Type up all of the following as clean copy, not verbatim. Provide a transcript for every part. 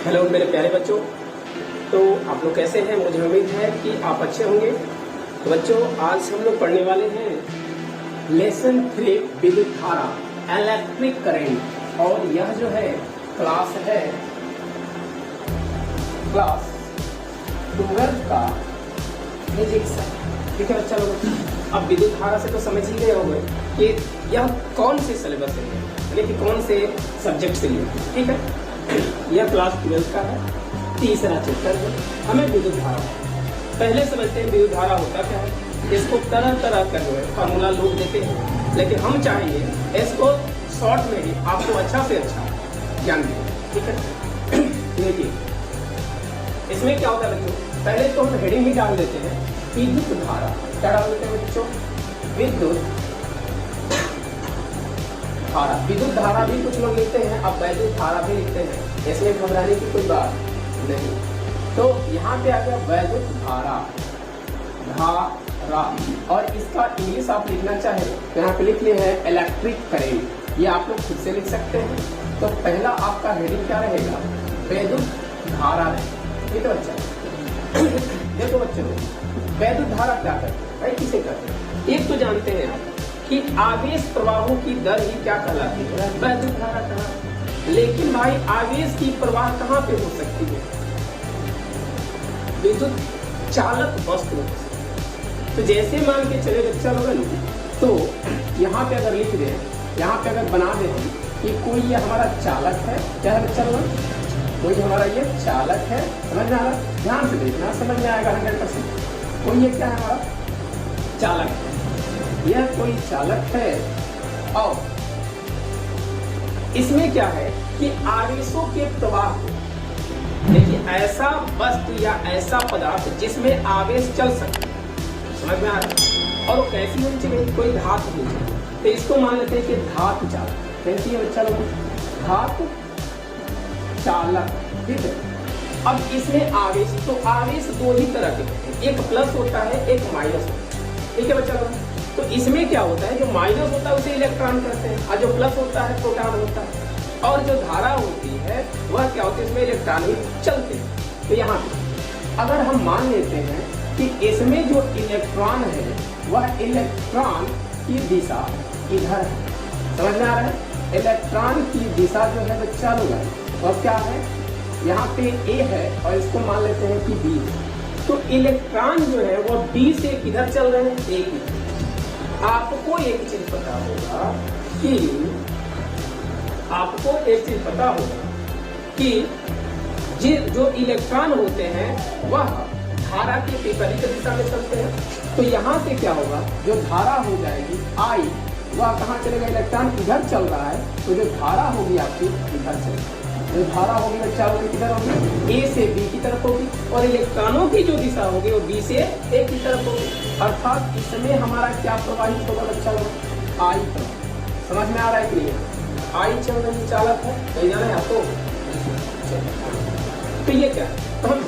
Hello मेरे प्यारे बच्चों, तो आप लोग कैसे हैं? मुझे उम्मीद है कि आप अच्छे होंगे। तो बच्चों, आज हम लोग पढ़ने वाले हैं लेसन 3 विद्युत धारा इलेक्ट्रिक करंट, और यह जो है क्लास है क्लास 12 का फिजिक्स है। ठीक है बच्चा लोग, अब विद्युत धारा से तो समझ ही गए होंगे कि यह कौन से सिलेबस से है, यानी कि कौन से सब्जेक्ट से लिए। ठीक है, यह क्लास 12 का है, तीसरा चैप्टर है। हमें विद्युत धारा पहले समझते हैं विद्युत धारा होता क्या है। इसको तरह तरह का जो है फार्मूला लोग देते हैं, लेकिन हम चाहेंगे इसको शॉर्ट में ही आपको अच्छा से अच्छा ज्ञान दें। ठीक है, देखिए इसमें क्या होता है बच्चों, पहले तो हम हेडिंग ही डाल देते हैं विद्युत धारा। क्या डाल देते हैं बच्चों? विद्युत धारा। विद्युत धारा भी कुछ लोग लिखते हैं, अब वैद्युत धारा भी लिखते हैं, इसमें घबराने की कोई बात नहीं। तो यहाँ पे आ गया वैद्युत धारा, धारा, और इसका इंग्लिश आप लिखना चाहे तो यहाँ पे लिख लिए हैं इलेक्ट्रिक करंट। ये आप लोग खुद से लिख सकते हैं। तो पहला आपका हेडिंग क्या रहेगा? वैद्युत धारा रहेगा। ठीक है बच्चा, देखो बच्चों, वैद्युत धारा क्या करते हैं भाई, किसे करते हैं? एक तो जानते हैं आप कि आवेश प्रवाहों की दर ही क्या कहलाती है? वैद्युत धारा कहलाती है। लेकिन भाई आवेश की प्रवाह कहाँ पे हो सकती है? विद्युत चालक वस्तु। तो जैसे मान के चले बच्चा लोग, तो यहाँ पे अगर लिख दें, यहाँ पे अगर बना दें हम कि कोई ये हमारा चालक है, क्या है बच्चा लोग? कोई हमारा ये चालक है, समझ में आ रहा है? ध्यान से देखना, समझ में आएगा 100%। कोई ये क्या है हमारा चालक है, यह कोई चालक है, और इसमें क्या है कि आवेशों के प्रवाह, देखिए ऐसा वस्तु या ऐसा पदार्थ जिसमें आवेश चल सकता है, समझ में आ रहा है? और वो कैसी होनी चाहिए? कोई धातु होनी चाहिए। तो इसको मान लेते हैं कि धातु चालक। कैसी है बच्चा लोग? धातु चालक। ठीक है, अब इसमें आवेश, तो आवेश दो ही तरह के होते हैं, एक प्लस होता है, एक माइनस होता है। ठीक है बच्चा लोग, तो इसमें क्या होता है, जो माइनस होता है उसे इलेक्ट्रॉन कहते हैं, और जो प्लस होता है प्रोटॉन होता है। और जो धारा होती है वह क्या होती है, इसमें इलेक्ट्रॉन ही चलते हैं। तो यहाँ पे अगर हम मान लेते हैं कि इसमें जो इलेक्ट्रॉन है वह इलेक्ट्रॉन की दिशा इधर है, समझ में आ रहा है? इलेक्ट्रॉन की दिशा जो है बच्चा लोग और क्या है, यहाँ पे ए है और इसको मान लेते हैं कि बी है। तो इलेक्ट्रॉन जो है वो बी से किधर चल रहे हैं? ए की। आपको एक चीज पता होगा कि जो इलेक्ट्रॉन होते हैं वह धारा के विपरीत दिशा में चलते हैं। तो यहाँ से क्या होगा, जो धारा हो जाएगी आई, वह कहाँ चलेगा? इलेक्ट्रॉन इधर चल रहा है, तो जो धारा होगी आपकी इधर चलेगी। जो धारा होगी बच्चा होगी किधर होगी? ए से बी की तरफ होगी, और इलेक्ट्रॉनों की जो दिशा होगी वो बी से ए की तरफ होगी। अर्थात इसमें हमारा क्या प्रवाहित होगा बच्चा लोग? आई प्रवाह। समझ में आ रहा है कि नहीं? आई चल रही चालक है, कहीं जाना है आपको? तो ये क्या है, तो हम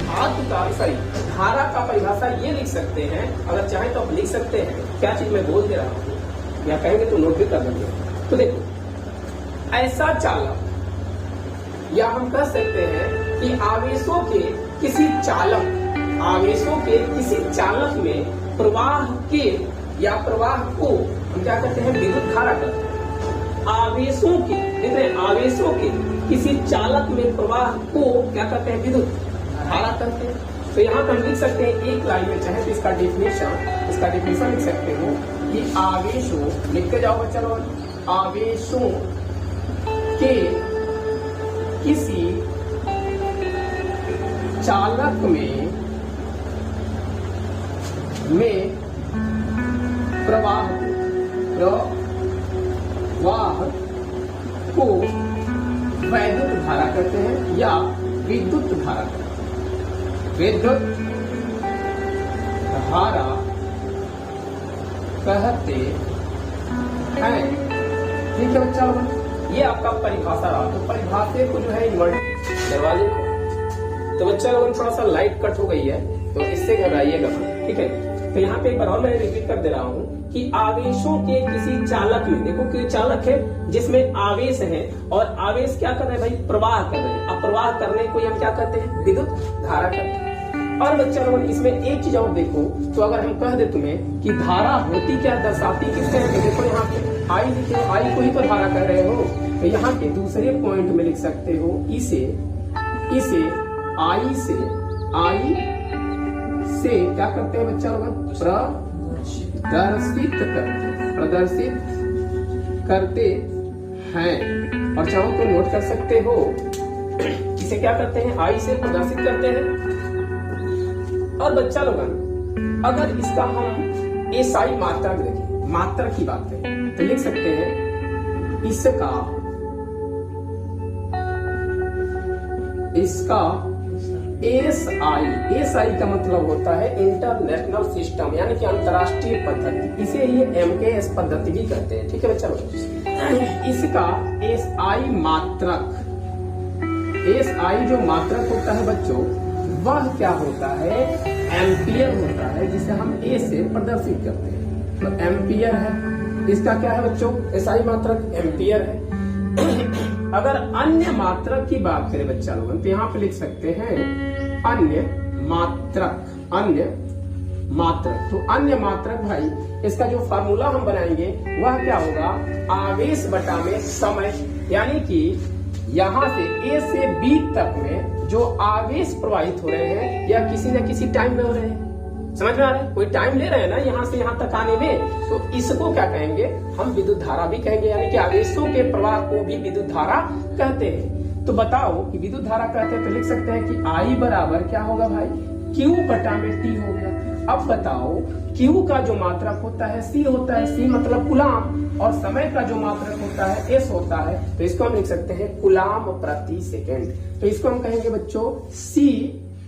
धारा का परिभाषा ये लिख सकते हैं, अगर चाहे तो आप लिख सकते हैं। क्या चीज मैं बोल दे रहा हूँ, या कहेंगे तो नोट भी कर लेंगे। तो देखो, ऐसा चालक, या हम कह सकते हैं कि आवेशों के किसी चालक में प्रवाह के या प्रवाह को हम क्या कहते हैं? विद्युत धारा कहते हैं। आवेशों के किसी चालक में प्रवाह को क्या कहते हैं? विद्युत धारा कहते हैं। तो यहाँ पर हम लिख सकते हैं एक लाइन में, चाहे तो इसका डिफिनेशन लिख सकते हो कि आवेशों, लिख के जाओ बच्चा लोग, आवेशों के किसी चालक में प्रवाह को वैद्युत धारा कहते हैं या विद्युत धारा कहते हैं। विद्युत धारा कहते हैं। ठीक है बच्चा लोग, ये आपका परिभाषा रहा। तो परिभाषा को जो है इन्वर्ट दरवाजे को, तो बच्चा लोगों थोड़ा सा लाइट कट हो गई है, तो इससे घबराइएगा। ठीक है, तो यहाँ पे एक बार और मैं रिपीट कर दे रहा हूँ कि आवेशों के किसी चालक में, देखो कि चालक है जिसमें आवेश है और आवेश क्या कर रहे हैं भाई, प्रवाह कर रहे हैं। अब प्रवाह करने को हम क्या कहते हैं, विद्युत धारा कहते हैं। और बच्चा लोगों इसमें एक चीज और देखो, तो अगर हम कह दे तुम्हें कि धारा होती क्या, दर्शाती किसके है, देखो यहाँ पे आई लिखे, आई को ही तो धारा कर रहे हो, तो यहाँ पे दूसरे पॉइंट में लिख सकते हो इसे आई से क्या करते हैं बच्चा लोग, प्रदर्शित करते हैं। और चाहो तो नोट कर सकते हो, इसे क्या करते हैं, आई से प्रदर्शित करते हैं। और बच्चा लोगन अगर इसका हम एसआई मात्रा में देखें, मात्रा की बात करें, तो लिख सकते हैं इसका एसआई का मतलब होता है इंटरनेशनल सिस्टम, यानी कि अंतरराष्ट्रीय पद्धति। इसे ये एमकेएस पद्धति भी कहते हैं। ठीक है बच्चा लोग, इसका एसआई मात्रक, एसआई जो मात्रक होता है बच्चों, वह क्या होता है, एम्पियर होता है, जिसे हम ए से प्रदर्शित करते हैं। तो एम्पियर है इसका क्या है बच्चों, एसआई मात्रक एम्पियर है। अगर अन्य मात्रक की बात करें बच्चा लोगन, तो यहाँ पे लिख सकते हैं अन्य मात्रक। तो अन्य मात्रक भाई, इसका जो फार्मूला हम बनाएंगे वह क्या होगा, आवेश बटा में समय, यानी कि यहाँ से ए से बी तक में जो आवेश प्रवाहित हो रहे हैं या किसी न किसी टाइम में हो रहे हैं। समझ में आ रहा है, कोई टाइम ले रहे हैं ना यहाँ से यहाँ तक आने में, तो इसको क्या कहेंगे हम, विद्युत धारा भी कहेंगे, यानी कि आवेशों के प्रवाह को भी विद्युत धारा कहते हैं। तो बताओ कि विद्युत धारा कहते हैं, तो लिख सकते हैं कि आई बराबर क्या होगा भाई, क्यू बटा में टी हो गया। अब बताओ क्यू का जो मात्रक होता है सी होता है, सी मतलब कुलाम, और समय का जो मात्रक होता है एस होता है, तो इसको हम लिख सकते हैं कुलाम प्रति सेकेंड। तो इसको हम कहेंगे बच्चों सी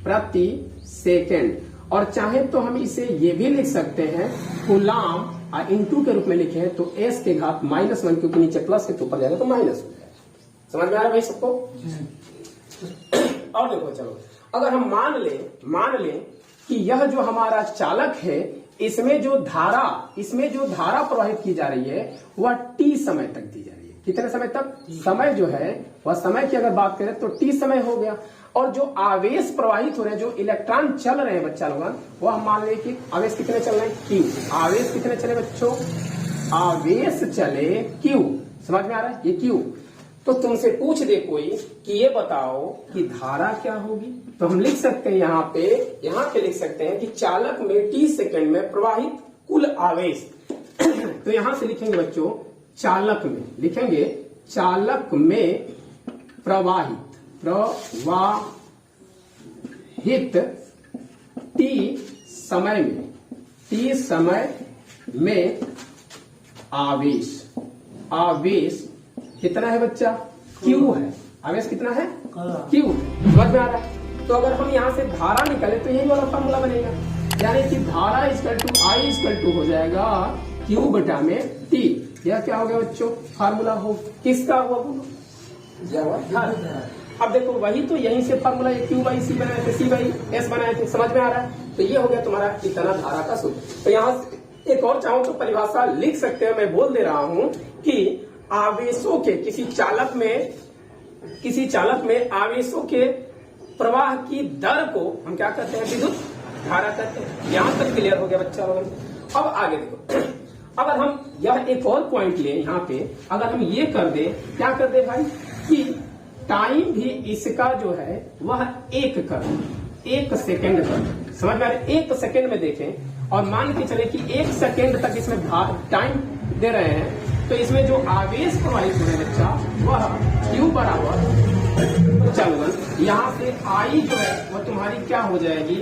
प्रति सेकेंड। और चाहे तो हम इसे ये भी लिख सकते हैं कुलाम इंटू के रूप में लिखे तो एस के घात -1, क्योंकि नीचे प्लस के ऊपर जाएगा तो माइनस हो जाएगा। समझ में आ रहा है भाई सबको। और देखो चलो, अगर हम मान लें कि यह जो हमारा चालक है, इसमें जो धारा प्रवाहित की जा रही है वह टी समय तक दी जा रही है। कितने समय तक, समय जो है वह समय की अगर बात करें तो टी समय हो गया। और जो आवेश प्रवाहित हो रहे हैं, जो इलेक्ट्रॉन चल रहे हैं बच्चा लोगन, वो हम मान लें कि आवेश कितने चल रहे हैं, क्यू। आवेश कितने चले बच्चों, आवेश चले क्यू। समझ में आ रहा है, ये क्यू। तो तुमसे पूछ दे कोई कि ये बताओ कि धारा क्या होगी, तो हम लिख सकते हैं यहाँ पे लिख सकते हैं कि चालक में टी सेकंड में प्रवाहित कुल आवेश। तो यहां से लिखेंगे बच्चों, चालक में प्रवाहित टी समय में आवेश कितना है बच्चा, क्यू है। आवेश कितना है, क्यू। समझ में आ रहा है। तो अगर हम यहाँ से धारा निकाले तो यही वाला फॉर्मूला बनेगा, यानी कि धारा equal to I equal to हो जाएगा क्यू बटा में टी। यह क्या हो गया बच्चों, फार्मूला हो किसका हुआ, बोलो। अब देखो वही तो, यहीं से फार्मूला क्यू बाई सी बनाए थे, सी बाई एस बनाए थे। समझ में आ रहा है। तो ये हो गया तुम्हारा इतना धारा का सूत्र। तो यहाँ एक और चाहो तो परिभाषा लिख सकते हैं, मैं बोल दे रहा हूँ कि आवेशों के किसी चालक में आवेशों के प्रवाह की दर को हम क्या कहते हैं, विद्युत धारा कहते हैं। यहां तक क्लियर हो गया बच्चा लोगों। अब आगे देखो, अगर हम यह एक और पॉइंट लें यहाँ पे, अगर हम ये कर दे, क्या कर दे भाई, कि टाइम भी इसका जो है वह 1 सेकेंड कर। समझ में आ रहा है, 1 सेकेंड में देखें और मान के चले कि 1 सेकेंड तक इसमें टाइम दे रहे हैं, तो इसमें जो आवेश प्रवाहित हो रहे हैं बच्चा, वह क्यू बराबर चल, यहाँ से आई जो है वह तुम्हारी क्या हो जाएगी,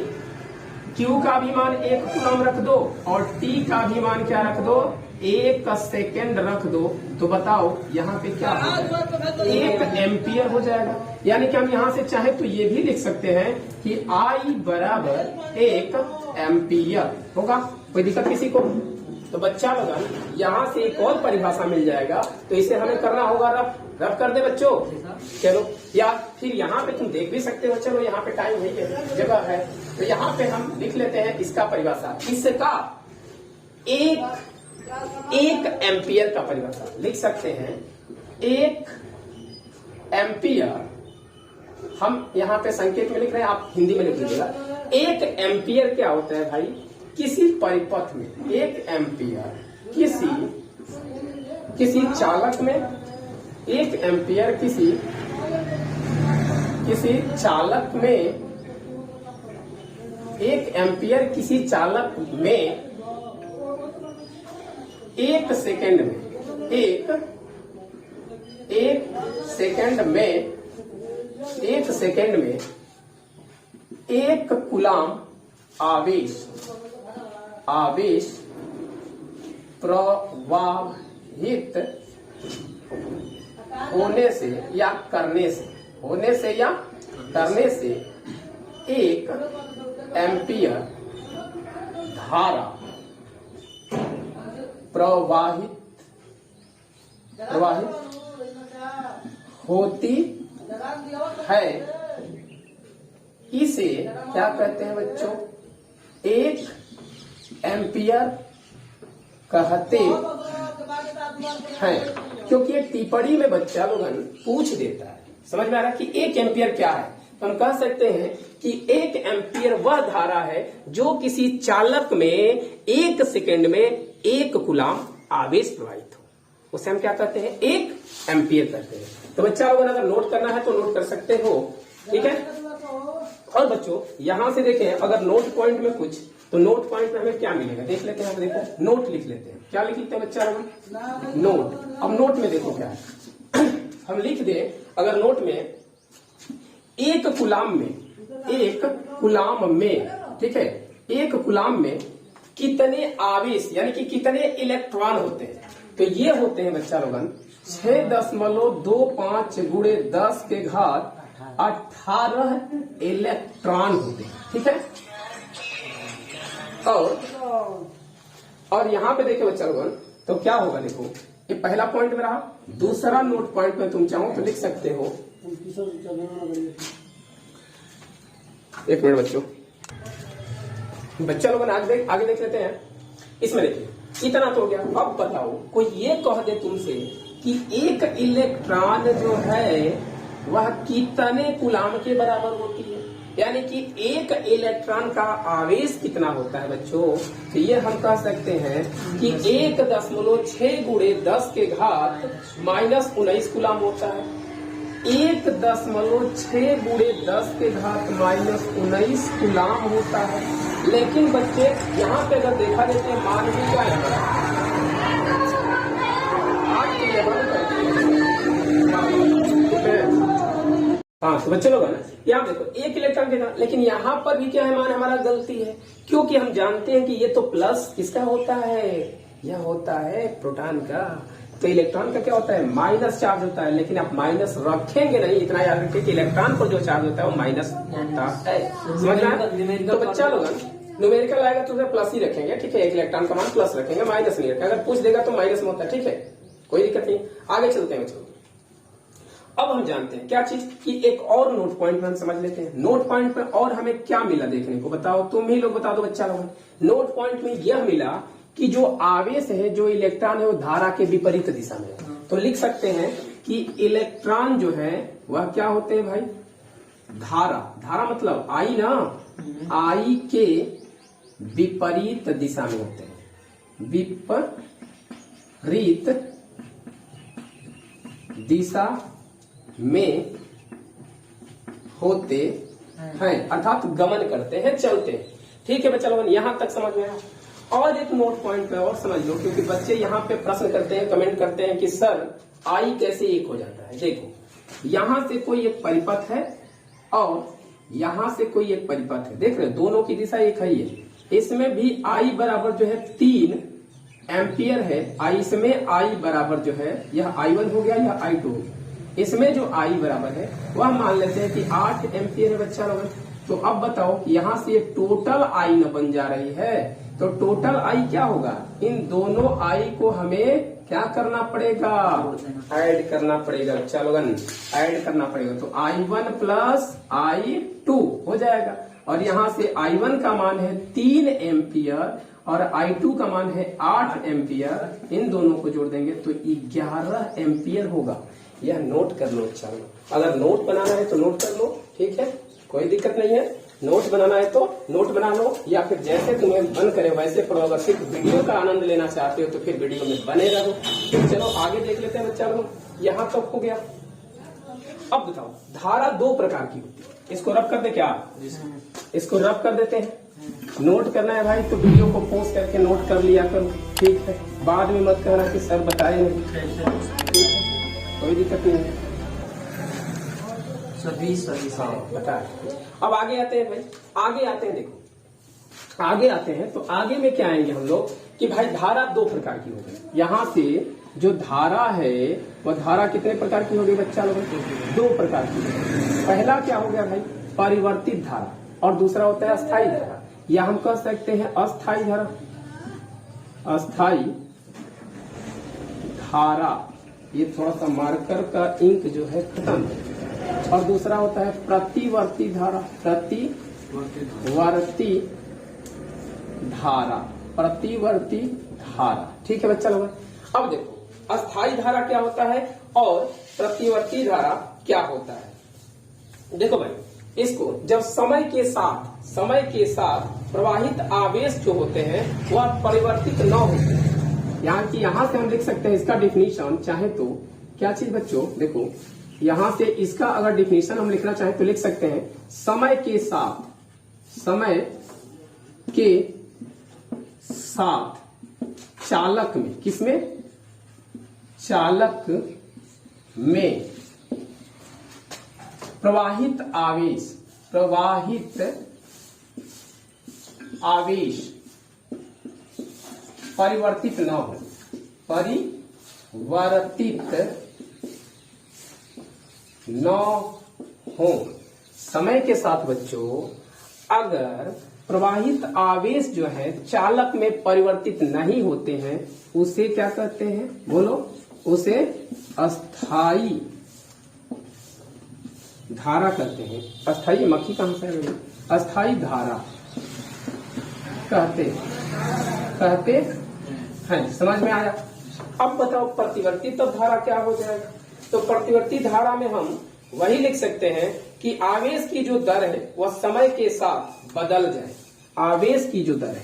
क्यू का भी मान 1 कूलम रख दो और टी का भी मान क्या रख दो, 1 सेकेंड रख दो। तो बताओ यहाँ पे क्या होगा, 1 एम्पियर हो जाएगा। यानी कि हम यहाँ से चाहे तो ये भी लिख सकते हैं कि आई बराबर 1 एम्पियर होगा। कोई दिक्कत किसी को? तो बच्चा लोगन यहाँ से एक और परिभाषा मिल जाएगा, तो इसे हमें करना होगा रफ। रब कर दे बच्चों। चलो, या फिर यहाँ पे तुम देख भी सकते हो। चलो यहाँ पे टाइम नहीं है, जगह है, तो यहाँ पे हम लिख लेते हैं इसका परिभाषा। इसका एक एम्पियर का परिभाषा लिख सकते हैं। एक एम्पियर, हम यहाँ पे संकेत में लिख रहे हैं, आप हिंदी में लिख लीजिएगा। एक एम्पियर क्या होता है भाई? किसी परिपथ में एक एम्पियर किसी चालक में, एक एम्पियर किसी चालक में, एक एम्पियर किसी चालक में एक सेकंड में, एक सेकंड में एक कूलाम आवेश प्रवाहित होने से या करने से एक एम्पियर धारा प्रवाहित होती है। इसे क्या कहते हैं बच्चों? एक एम्पियर कहते हैं। क्योंकि एक टिप्पणी में बच्चा लोगन पूछ देता है, समझ में आ रहा है कि एक एम्पियर क्या है, तो हम कह सकते हैं कि एक एम्पियर वह धारा है जो किसी चालक में एक सेकंड में एक कूलाम आवेश प्रवाहित हो, उसे हम क्या कहते हैं? एक एम्पियर कहते हैं। तो बच्चा लोगों अगर नोट करना है तो नोट कर सकते हो, ठीक है। और बच्चों यहां से देखें, अगर नोट पॉइंट में कुछ, तो नोट पॉइंट में हमें क्या मिलेगा देख लेते हैं। हम देखो नोट लिख लेते हैं। क्या लिख लेते हैं बच्चा लोग? नोट। अब नोट में देखो क्या है। हम लिख दे, अगर नोट में एक कूलाम में, ठीक है, एक कूलाम में कितने आवेश यानी कि कितने इलेक्ट्रॉन होते हैं, तो ये होते हैं बच्चा लोगन 6.25 गुणे 10 के घात 18 इलेक्ट्रॉन होते हैं, ठीक है। और यहां पे देखे बच्चा लोगन, तो क्या होगा देखो, ये पहला पॉइंट में रहा। दूसरा नोट पॉइंट में तुम चाहो तो लिख सकते हो। एक मिनट बच्चा लोगन आगे देख लेते हैं। इसमें देखिए इतना तो हो गया। अब बताओ, कोई ये कह दे तुमसे कि एक इलेक्ट्रॉन जो है वह कितने कूलाम के बराबर होती है, यानी कि एक इलेक्ट्रॉन का आवेश कितना होता है बच्चों, तो ये हम कह सकते हैं कि 1.6 गुणे 10 के घात -19 कूलाम होता है। 1.6 गुणे 10 के घात -19 कूलाम होता है। लेकिन बच्चे यहाँ पे अगर देखा जाए मान भी क्या है, हाँ, तो बच्चे लोग है ना, यहाँ देखो एक इलेक्ट्रॉन देना, लेकिन यहाँ पर भी क्या है, मान हमारा गलती है, क्योंकि हम जानते हैं कि ये तो प्लस किसका होता है, यह होता है प्रोटॉन का। तो इलेक्ट्रॉन का क्या होता है? माइनस चार्ज होता है, लेकिन आप माइनस रखेंगे नहीं। इतना याद रखिए कि इलेक्ट्रॉन पर जो चार्ज होता है वो माइनस होता है, समझ में। तो बच्चा लोग न्यूमेरिकल आएगा तो प्लस ही रखेंगे, ठीक है। एक इलेक्ट्रॉन का मान प्लस रखेंगे, माइनस नहीं रखेंगे। अगर पूछ देगा तो माइनस में होता है, ठीक है, कोई दिक्कत नहीं। आगे चलते हैं बच्चों। अब हम जानते हैं क्या चीज कि एक और नोट पॉइंट में हम समझ लेते हैं। नोट पॉइंट में और हमें क्या मिला देखने को, बताओ, तुम ही लोग बता दो बच्चा लोग। नोट पॉइंट में यह मिला कि जो आवेश है, जो इलेक्ट्रॉन है, वो धारा के विपरीत दिशा में है। तो लिख सकते हैं कि इलेक्ट्रॉन जो है वह क्या होते हैं भाई? धारा मतलब आई ना, आई के विपरीत दिशा में होते हैं, विपरीत दिशा में होते हैं, अर्थात गमन करते हैं, चलते हैं, ठीक है बच्चा लोगों, यहां तक समझ में आया। और एक नोट पॉइंट पे और समझ लो, क्योंकि बच्चे यहाँ पे प्रश्न करते हैं, कमेंट करते हैं कि सर आई कैसे एक हो जाता है। देखो यहां से कोई एक परिपथ है और यहां से कोई एक परिपथ है, देख रहे हो, दोनों की दिशा एक ही है। इसमें भी आई बराबर जो है 3 एम्पियर है। आई इसमें आई बराबर जो है, यह I1 हो गया, यह I2 हो गया। इसमें जो आई बराबर है वह मान लेते हैं कि 8 एम्पियर है बच्चा लोग। तो अब बताओ कि यहाँ से ये टोटल आई न बन जा रही है, तो टोटल आई क्या होगा? इन दोनों आई को हमें क्या करना पड़ेगा, ऐड करना पड़ेगा। चलो ऐड करना पड़ेगा, तो I1 प्लस I2 हो जाएगा। और यहाँ से I1 का मान है 3 एम्पियर और I2 का मान है 8 एम्पियर। इन दोनों को जोड़ देंगे तो 11 एम्पियर होगा। यह नोट कर लो। चलो अगर नोट बनाना है तो नोट कर लो, ठीक है, कोई दिक्कत नहीं है। नोट बनाना है तो नोट बना लो, या फिर जैसे तुम्हें मन करे वैसे पढ़ो। अगर सिर्फ वीडियो का आनंद लेना चाहते हो तो फिर वीडियो में बने रहो। तो चलो आगे देख लेते हैं बच्चा लोग, यहाँ तक हो गया। अब बताओ, धारा दो प्रकार की होती है। इसको रब कर दे क्या, इसको रब कर देते हैं। नोट करना है भाई तो वीडियो को पॉज करके नोट कर लिया करो, ठीक है। बाद में मत कहना कि सर बताए नहीं, कोई दिक्कत नहीं है। सभी हाँ बता। अब आगे आते हैं भाई, आगे आते हैं। देखो आगे आते हैं तो आगे में क्या आएंगे हम लोग कि भाई धारा दो प्रकार की हो गई। यहाँ से जो धारा है वह धारा कितने प्रकार की हो गई बच्चा लोग, दो प्रकार की। पहला क्या हो गया भाई, परिवर्तित धारा, और दूसरा होता है अस्थायी धारा, या हम कह सकते हैं अस्थायी धारा। अस्थायी धारा, ये थोड़ा सा मार्कर का इंक जो है खत्म है। और दूसरा होता है प्रतिवर्ती धारा, प्रतिवर्ती धारा, प्रतिवर्ती धारा, ठीक है बच्चा लोग। अब देखो अस्थायी धारा क्या होता है और प्रतिवर्ती धारा क्या होता है। देखो भाई, इसको जब समय के साथ प्रवाहित आवेश जो होते हैं वह परिवर्तित न होते हैं। यहाँ से हम लिख सकते हैं इसका डिफिनीशन, चाहे तो क्या चीज बच्चों, देखो यहाँ से इसका अगर डिफिनीशन हम लिखना चाहें तो लिख सकते हैं समय के साथ चालक में, किसमें, चालक में प्रवाहित आवेश परिवर्तित न हो, समय के साथ बच्चों अगर प्रवाहित आवेश जो है चालक में परिवर्तित नहीं होते हैं उसे क्या कहते हैं, बोलो, उसे अस्थायी धारा कहते हैं। अस्थायी मक्खी कहां से है, अस्थायी धारा कहते हैं। समझ में आया। अब बताओ प्रतिवर्ती तो धारा क्या हो जाएगा। तो प्रतिवर्ती धारा में हम वही लिख सकते हैं कि आवेश की जो दर है वह समय के साथ बदल जाए। आवेश की जो दर है,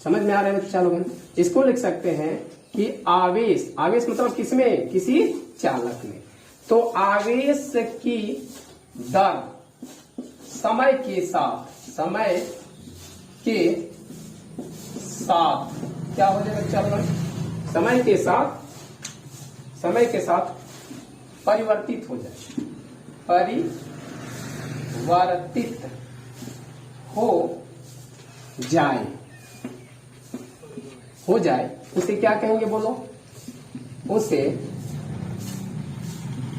समझ में आ रहा है बच्चा लोगों, इसको लिख सकते हैं कि आवेश मतलब किसमें, किसी चालक में। तो आवेश की दर समय के साथ क्या हो जाएगा बच्चा लोगों, समय के साथ परिवर्तित हो जाए, परिवर्तित हो जाए उसे क्या कहेंगे, बोलो, उसे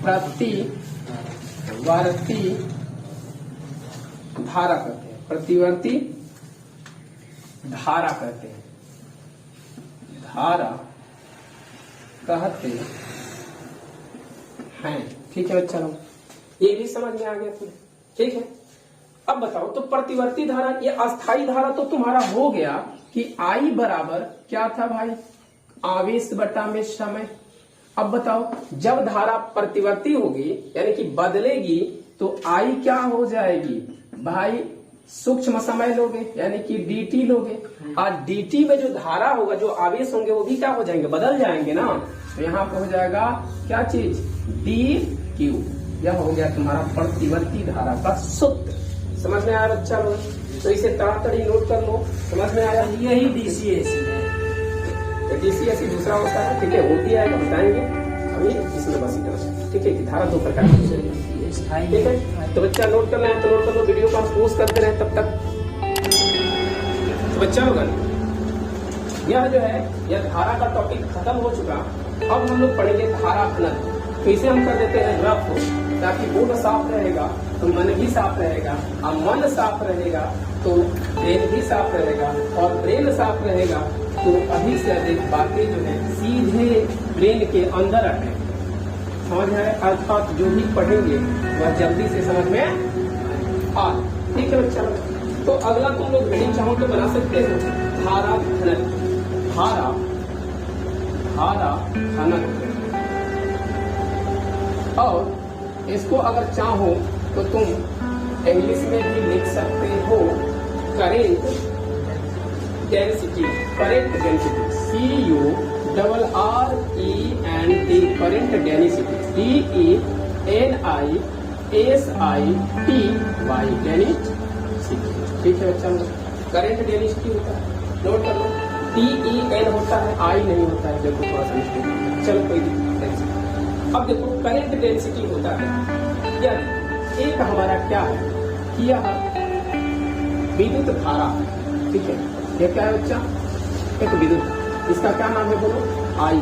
प्रतिवर्ती धारा कहते हैं। प्रतिवर्ती धारा कहते हैं, ठीक है बच्चा लोग, ये भी समझ में आ गया तुम्हें, ठीक है। अब बताओ, तो प्रतिवर्ती धारा, ये अस्थायी धारा तो तुम्हारा हो गया कि I बराबर क्या था भाई, आवेश बटा में समय। अब बताओ, जब धारा प्रतिवर्ती होगी यानी कि बदलेगी तो I क्या हो जाएगी भाई, सूक्ष्म समय लोगे यानी कि dt लोगे, और dt में जो धारा होगा, जो आवेश होंगे वो भी क्या हो जाएंगे, बदल जाएंगे ना। तो यहाँ पे हो जाएगा क्या चीज, dq। यह हो गया तुम्हारा प्रतिवर्ती धारा का सूत्र। समझ में आया बच्चा लोग, तो इसे ताड़ाताड़ी नोट कर लो, समझ में आया। यही डीसीएस है, डीसीएस ही दूसरा होता है, ठीक है, होती है बताएंगे अभी, इसमें बस इतना, ठीक है, कि धारा दो प्रकार की है, ठीक है। तो बच्चा नोट करना है तो नोट कर लो, वीडियो को पॉज करते रहे तब तक। तो बच्चा लोग, यह जो है यह धारा का टॉपिक खत्म हो चुका। अब हम लोग पढ़ेंगे धारा घनत्व। तो इसे हम कर देते हैं रफ, ताकि बोर्ड साफ रहेगा तो मन भी साफ रहेगा, और मन साफ रहेगा तो ब्रेन भी साफ रहेगा, और ब्रेन साफ रहेगा तो अधिक से अधिक बातें जो है सीधे ब्रेन के अंदर आते हैं, समझ में आए, अर्थात जो भी पढ़ेंगे वह जल्दी से समझ में आ। ठीक है बच्चा, तो अगला तुम लोग हेडिंग चाहो तो बना सकते हो धारा घनत्व, धारा घनत्व। और इसको अगर चाहो तो तुम इंग्लिश में भी लिख सकते हो current density, current density, CURRENT, current density, DENISITY, density. ठीक है बच्चा, करेंट डेंसिटी होता है, नोट कर लो, TEN होता है, I नहीं होता है, देखो थोड़ा सा मिस्टेक, चलो कोई दिक्कत नहीं। अब देखो करेंट डेंसिटी होता है, यानी एक हमारा क्या है कि यह विद्युत धारा, ठीक है, ये क्या है बच्चा, एक विद्युत, इसका क्या नाम है बोलो, आई।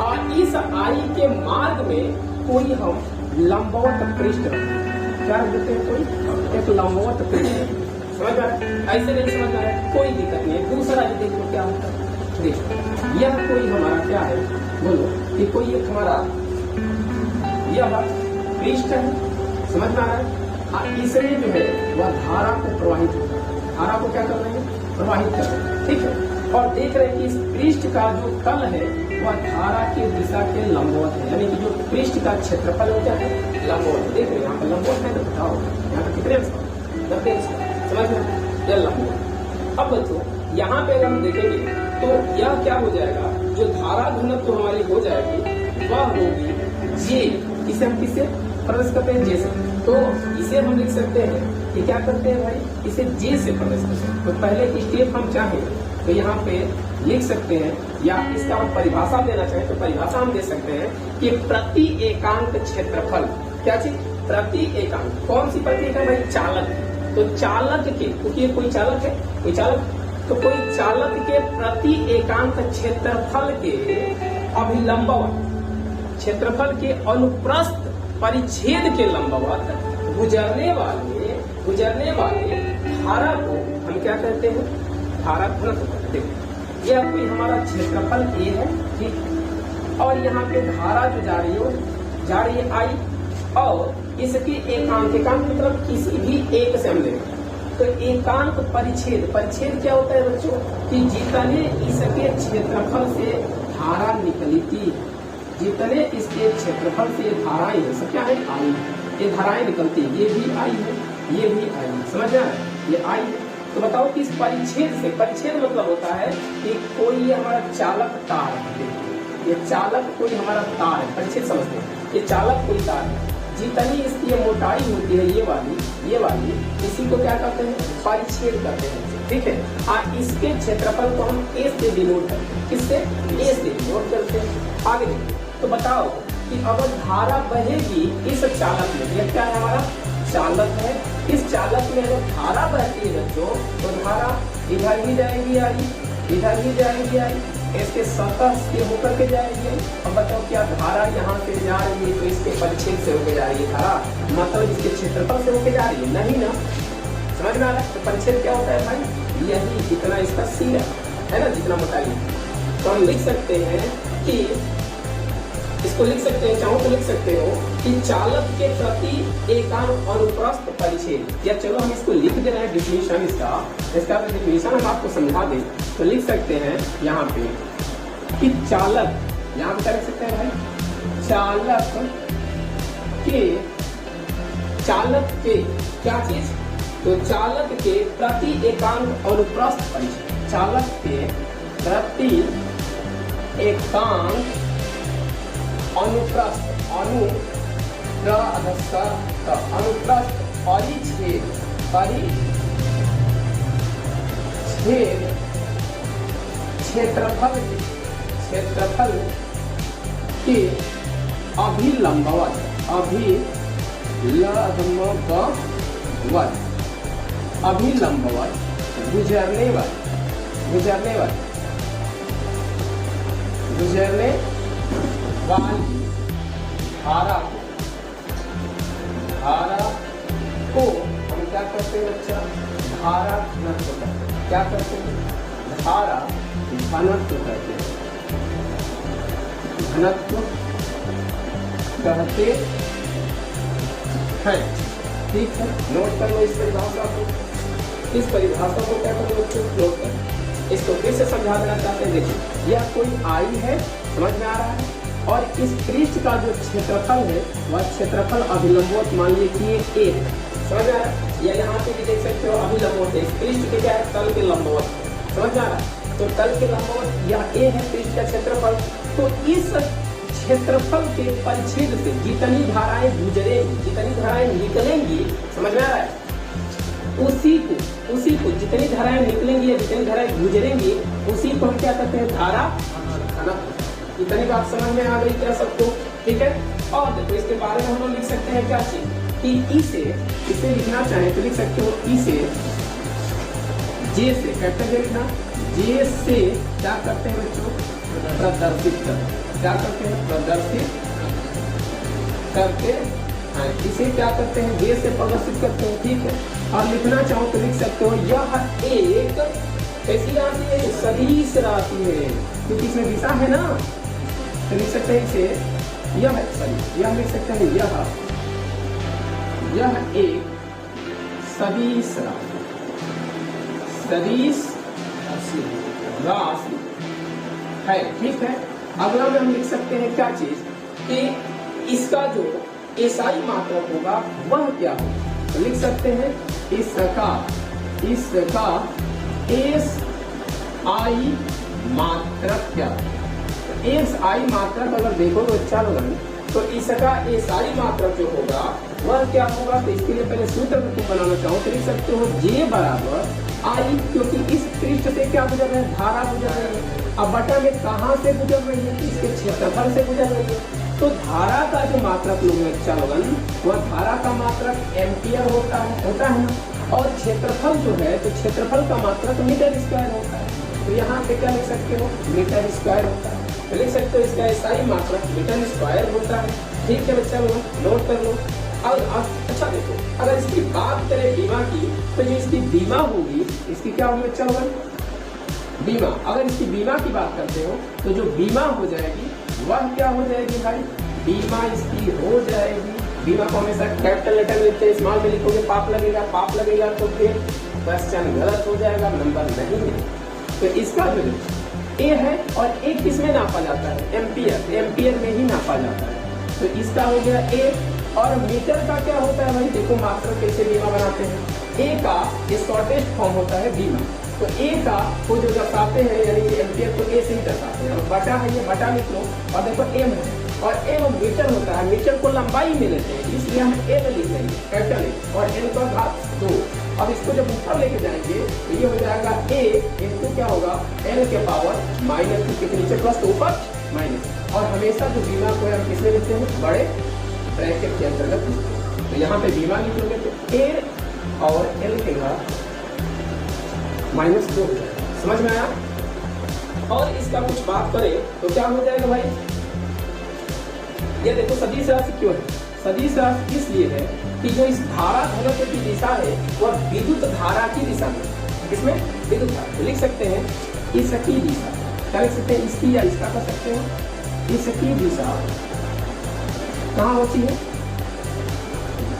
और इस आई के मार्ग में कोई हम लंबवत पृष्ठ रखते हैं, क्या रखते हैं, कोई एक लंबवत पृष्ठ, समझ रहा है, ऐसे नहीं समझ रहा है, कोई दिक्कत नहीं है। दूसरा भी देखो क्या होता है, देखो यह कोई हमारा क्या है बोलो, कि कोई एक हमारा यह पृष्ठ है, समझ में आ रहा है, इसलिए जो है वह धारा को प्रवाहित होता है, धारा को क्या कर रहे हैं, प्रवाहित कर रहे हैं, ठीक है। और देख रहे हैं कि इस पृष्ठ का जो तल है वह धारा की दिशा के लंबवत है, यानी कि जो पृष्ठ का क्षेत्रफल होता है लंबवत, देख रहे हैं यहाँ पर लंबवत है, तो बताओ यहाँ पर कितने अंश, 90 अंश, समझ में, यह लंबवत। अब बच्चों यहाँ पे अगर हम देखेंगे तो यह क्या हो जाएगा, जो धारा घनत्व हमारी हो जाएगी वह होगी जे, इसे हम किससे प्रदर्शित करते हैं, जे से, तो इसे हम लिख सकते हैं कि क्या करते हैं भाई, इसे जे से प्रदर्शित करते हैं। तो पहले स्टेप हम चाहें तो यहाँ पे लिख सकते हैं, या इसका हम परिभाषा देना चाहें तो परिभाषा हम दे सकते हैं कि प्रति एकांक क्षेत्रफल, क्या चीज, प्रति एकांक, कौन सी प्रति एकांक भाई, चालक, तो चालक के, क्योंकि ये कोई चालक है, कोई चालक, तो कोई चालक के प्रति एकांक क्षेत्रफल के अभिलंबवत, क्षेत्रफल के अनुप्रस्थ परिच्छेद के लंबवत गुजरने वाले धारा को हम क्या कहते हैं, धारा घनत्व कहते हैं। यह कोई हमारा क्षेत्रफल ए है, ठीक, और यहाँ पे धारा जो जा रही है आई, और इसके एकांक मतलब किसी भी एक से हम लेंगे तो एकांक परिच्छेद, परिच्छेद क्या होता है बच्चों, कि जितने इसके क्षेत्रफल से धारा निकली थी, जितने इसके क्षेत्रफल से धाराएं है, सब क्या है, आई, ये धाराएं निकलती है, ये भी आई है, ये भी आई है, समझ रहे हैं, ये आई है। तो बताओ कि इस परिच्छेद से, परिच्छेद मतलब होता है कि कोई ये हमारा चालक तार है, ये चालक कोई हमारा तार है, परिच्छेद समझते हैं, ये चालक कोई तार है, जितनी इसकी मोटाई होती है ये वाली, इसी को क्या कहते हैं, परिच्छेद कहते हैं, ठीक है। और इसके क्षेत्रफल को हम ए से डिनोट करते हैं, किससे, ए से डिनोट करते हैं। आगे तो बताओ कि अगर धारा बहेगी इस चालक में, यह क्या है हमारा चालक है, इस चालक में अगर धारा बहती है बच्चों तो धारा इधर भी जाएगी आई, इधर भी जाएगी आई, इसके सतह से होकर के जाएगी। अब बताओ क्या धारा यहाँ से जा रही है तो इसके परिच्छेद से होकर जा रही है धारा, मतलब इसके क्षेत्रफल से होकर जा रही है, नहीं ना, समझ में आ रहा है। तो परिच्छेद क्या होता है भाई, यही जितना इसका सिरा है ना, जितना मोटाई, तो हम लिख सकते हैं कि इसको लिख सकते हैं, चाहो तो लिख सकते हो कि चालक के प्रति एकांक अनुप्रस्थ परिच्छेद, या चलो हम इसको लिख दे रहे हैं डिफिनीशन, इसका डिफिनीशन हम आपको समझा दें तो लिख सकते हैं यहाँ पे कि चालक, यहाँ पे क्या लिख सकते हैं भाई, चालक के क्या चीज, तो चालक के प्रति एकांक अनुप्रस्थ परिच्छेद, चालक के प्रति एकांक अनुप्रस्थ, अनुप्रस्थ परिच्छेद क्षेत्रफल के अभिलंबवत गुजरने वाली धारा को हम क्या करते हैं बच्चा, धारा घनत्व, क्या करते हैं, धारा घनत्व कहते हैं, घनत्व कहते हैं। ठीक है, नोट कर लो इस परिभाषा को, इस परिभाषा को क्या करो बच्चों, नोट कर। इसको फिर से समझा देना चाहते हैं। देखिए यह कोई आई है, समझ में आ रहा है, और इस पृष्ठ का जो क्षेत्रफल है वह क्षेत्रफल अभिलंबवत मान लीजिए कि ये ए है, समझ में आ रहा है। या यहाँ पे भी देख सकते हो अभिलंबवत है, इस पृष्ठ के क्या है, तल के लंबवत, समझ में आ रहा है। तो तल के लंबवत यह ए है पृष्ठ का क्षेत्रफल। तो इस क्षेत्रफल के परिच्छेद से जितनी धाराएं गुजरेंगी, जितनी धाराएं निकलेंगी, समझ में आ रहा है, उसी को जितनी धाराएं निकलेंगी या जितनी धाराएं गुजरेंगी उसी को हम क्या कहते हैं, धारा घनत्व। इतनी बात समझ में आ गई क्या सबको? ठीक है। और देखो इसके बारे में हम लोग लिख सकते हैं क्या चीज कि इसे लिखना चाहे तो लिख सकते हो इसे जे से, कैपिटल जे लिखना, जे से क्या करते हैं बच्चों, प्रदर्शित करते, क्या करते हैं, प्रदर्शित करते हैं। इसे क्या करते हैं, जे से प्रदर्शित करते हैं। ठीक है। और लिखना चाहो तो लिख सकते हो यह एक कैसी राशि है, सदिश राशि है, क्योंकि इसमें दिशा है ना, तो लिख सकते हैं इसे यह लिख सकते हैं यह एक सदिश राशि, सदिश राशि है। ठीक है। अगला में हम लिख सकते हैं क्या चीज कि इसका जो एसआई मात्रक होगा वह क्या होगा, तो लिख सकते हैं इसका एस आई मात्रक क्या है। एस आई मात्रक अगर देखो तो अच्छा लगा, तो इसका एस आई मात्रक जो होगा वह क्या होगा, तो इसके लिए पहले सूत्र को बनाना चाहो तो लिख सकते हो जे बराबर आई, क्योंकि इस पृष्ठ से क्या गुजर रहा है, धारा गुजर रही है। अब बटा में कहाँ से गुजर रही है, इसके क्षेत्रफल से गुजर रही है। तो धारा का जो मात्रक लोग अच्छा लगन, वह धारा का मात्रक एम्पियर होता है ना, और क्षेत्रफल जो है तो क्षेत्रफल का मात्रक मीटर स्क्वायर होता है। तो यहाँ पे क्या लिख सकते हो, मीटर स्क्वायर होता है, तो लिख सकते हो इसका एसआई मात्रक मीटर स्क्वायर होता है। ठीक है बच्चा लोग, नोट कर लो। और अच्छा देखो, अगर इसकी बात करें बीमा की, तो जो इसकी बीमा होगी, इसकी क्या होगी बच्चा लोग, बीमा। अगर इसकी बीमा की बात करते हो तो जो बीमा हो जाएगी वह क्या हो जाएगी भाई, बीमा इसकी हो जाएगी। बीमा को हमेशा कैपिटल लेटर में लिखते हैं, स्मॉल में लिखोगे पाप लगेगा तो फिर क्वेश्चन गलत हो जाएगा, नंबर नहीं है। तो इसका जो ए है, और ए किसमें नापा जाता है, एम्पियर में ही नापा जाता है। तो इसका हो गया ए। और मीटर का क्या होता है भाई, देखो मात्रक कैसे बीमा बनाते हैं। ए का शॉर्टेस्ट फॉर्म होता है बीमा, तो ए का को जो दर्शाते हैं यानी कि एम्पियर को ए से ही दर्शाते हैं। और बटा है, ये बटा लिख लो, और देखो एम है, और एम मीटर होता है, मीटर को लंबाई में लेते हैं, इसलिए हम ए में लिख देंगे कैपिटल ए, और एन का घात 2। अब इसको जब ऊपर लेके जाएंगे तो ये हो जाएगा ए इंटू क्या होगा, एन के पावर -2 के नीचे प्लस तो ऊपर माइनस। और हमेशा जो बीमा को हम किसमें लिखते हैं, बड़े ब्रैकेट के अंतर्गत। तो यहाँ पे बीमा लिख लोगे तो ए और एल के घात -2 हो जाएगा। समझ में आया? और इसका कुछ बात करें तो क्या हो जाएगा भाई, ये देखो सदिश राशि क्यों है, सदिश राशि इसलिए है कि जो इस धारा घनत्व की दिशा है वह विद्युत धारा की दिशा में, इसमें विद्युत धारा लिख सकते हैं इसकी दिशा, क्या लिख सकते हैं, इसकी या इसका कर सकते हैं। इसकी दिशा कहाँ होती है,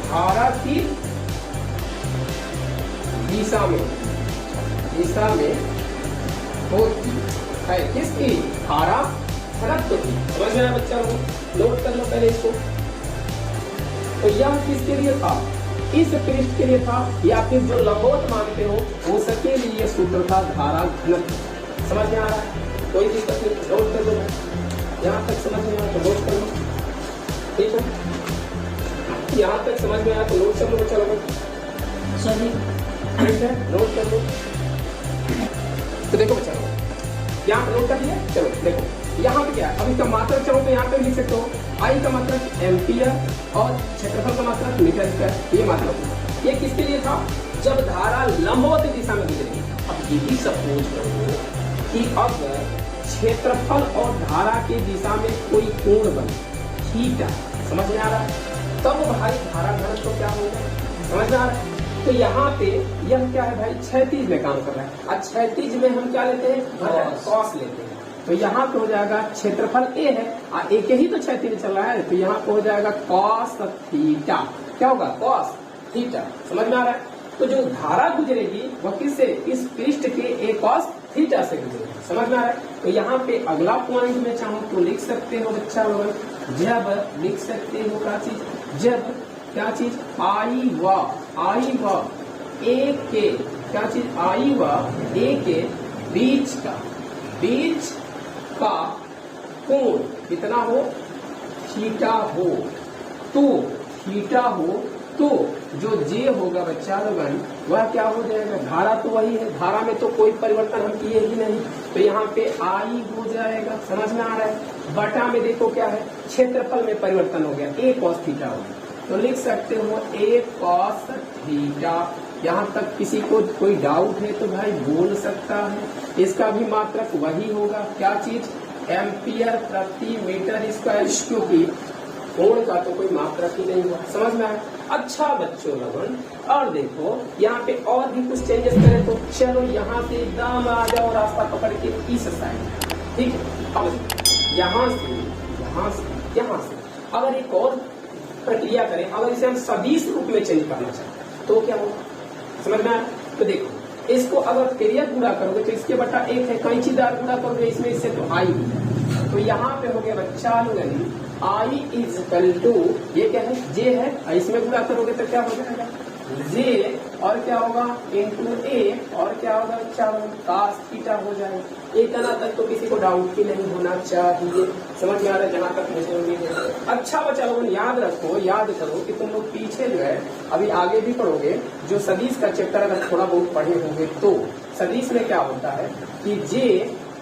धारा की दिशा में होती है, किसकी, धारा घनत्व की। समझ में आया बच्चा लोग, नोट कर लो पहले इसको। तो यह किसके लिए था, इस पृष्ठ के लिए था, या फिर जो लंबवत मानते हो उसके लिए सूत्र था धारा घनत्व। समझ में आ रहा है, कोई दिक्कत नहीं, नोट कर लो। यहाँ तक समझ में आया तो नोट कर लो, ठीक है। यहाँ तक समझ में आया तो नोट कर लो बच्चा लोग, ठीक है, नोट कर लो। तो देखो बच्चा लोग यहाँ पे नोट कर लिया, चलो देखो यहाँ पे क्या है, अब इसका मात्रक चाहो तो यहाँ पे लिख सकते हो, आई का मात्रक एम्पियर और क्षेत्रफल का मात्रक मीटर स्क्वायर, ये मात्रक। ये किसके लिए था, जब धारा लंबवत दिशा में गुजरेगी। अब ये भी सपोज करो कि अगर क्षेत्रफल और धारा की दिशा में कोई कोण बने, थीटा, समझ में आ रहा है, तब भाई धारा घनत्व तो क्या होगा, समझ में आ रहा है। तो यहाँ पे यह क्या है भाई, क्षैतिज में काम कर रहा है। अब क्षैतिज में हम क्या लेते हैं, कॉस लेते हैं। तो यहाँ पे हो जाएगा क्षेत्रफल ए है और एक ही तो क्षैतिज चल रहा है, तो यहाँ पे हो जाएगा कॉस थीटा। क्या होगा, कॉस थीटा। समझ में आ रहा है। तो जो धारा गुजरेगी वह किससे, इस पृष्ठ के ए कॉस थीटा से गुजरेगी। समझ में आ रहा है। तो यहाँ पे अगला पॉइंट में चाहो तो लिख सकते हो बच्चा लोग, जब लिख सकते हो क्या चीज, जब क्या चीज, आई व ए के, क्या चीज, आई व ए के बीच का कोण कितना हो, थीटा हो। तो थीटा हो तो जो जे होगा बच्चा लोगन वह क्या हो जाएगा, धारा तो वही है, धारा में तो कोई परिवर्तन हम किए ही नहीं, तो यहाँ पे आई हो जाएगा। समझ में आ रहा है। बटा में देखो क्या है, क्षेत्रफल में परिवर्तन हो गया, ए कॉस थीटा हो गया। तो लिख सकते हो ए कॉस थीटा। यहाँ तक किसी को कोई डाउट है तो भाई बोल सकता है। इसका भी मात्रक वही होगा, क्या चीज, एम्पियर प्रति मीटर स्क्वायर, क्योंकि कोण का तो कोई मात्रक ही नहीं हुआ। समझ में आया। अच्छा बच्चों लोगन, और देखो यहाँ पे और भी कुछ चेंजेस करें तो चलो यहाँ से एकदम आ जाओ, रास्ता पकड़ के इस साइड, ठीक है। अब यहाँ से अगर एक और प्रक्रिया करें, अगर इसे हम सदिश रूप में चेंज करना चाहें तो क्या होगा, समझ में आया। तो देखो इसको अगर पेरियड गुणा करोगे तो इसके बटा एक है, कैंचीदार गुणा करोगे इसमें, इससे तो आई है। तो यहाँ पे हो गया बच्चा लोगन आई इज इक्वल टू, ये क्या है, जे है, इसमें गुणा करोगे तो क्या हो जाएगा, जे और क्या होगा इंटू ए और क्या होगा बच्चा, कास थीटा हो जाएगा। एक आना तक तो किसी को डाउट ही नहीं होना चाहिए। समझ में आ रहा है, जहाँ तक मुझे उम्मीद है। अच्छा बच्चा लोगों याद रखो, याद करो कि तुम लोग पीछे जो है अभी आगे भी पढ़ोगे, जो सदिश का चैप्टर अगर थोड़ा बहुत पढ़े होंगे तो सदिश में क्या होता है कि जे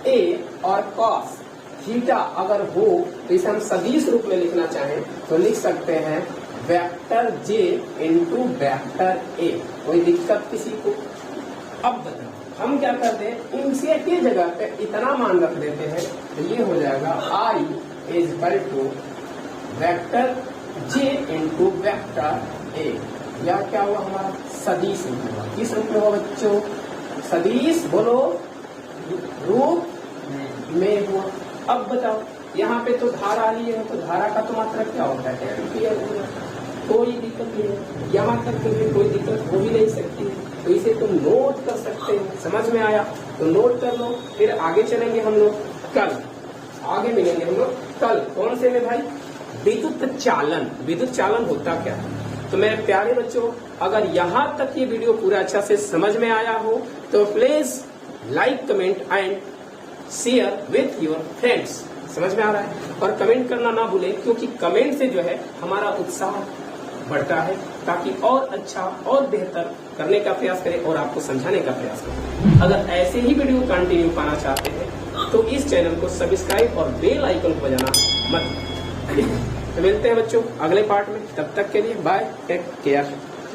ए और कॉस थीटा अगर हो तो इसे हम सदिश रूप में लिखना चाहें तो लिख सकते हैं वेक्टर जे इंटू वेक्टर ए। कोई दिक्कत किसी को। अब बताओ हम क्या करते हैं, इनसे के जगह पे इतना मान रख देते हैं तो ये हो जाएगा i is equal to vector j into vector a. या क्या हुआ हमारा, सदिश रूप हुआ। किस रूप में हुआ बच्चों, सदिश बोलो रूप में हुआ। अब बताओ यहाँ पे तो धारा ली है, तो धारा का तो मात्रक क्या होता है, एम्पियर होगा। कोई दिक्कत नहीं है, यहाँ तक के लिए कोई दिक्कत हो भी नहीं सकती है, तो इसे तुम नोट कर सकते हो। समझ में आया तो नोट कर लो। फिर आगे चलेंगे हम लोग कल, आगे मिलेंगे हम लोग कल। कौन से में भाई, विद्युत चालन। विद्युत चालन होता क्या है। तो मेरे प्यारे बच्चों, अगर यहाँ तक ये वीडियो पूरा अच्छा से समझ में आया हो तो please like, comment and share with your friends. समझ में आ रहा है। और कमेंट करना ना भूले, क्योंकि कमेंट से जो है हमारा उत्साह बढ़ता है, ताकि और अच्छा और बेहतर करने का प्रयास करें और आपको समझाने का प्रयास करें। अगर ऐसे ही वीडियो कंटिन्यू पाना चाहते हैं तो इस चैनल को सब्सक्राइब और बेल आइकन को बजाना मत। तो मिलते हैं बच्चों अगले पार्ट में, तब तक के लिए बाय, टेक केयर।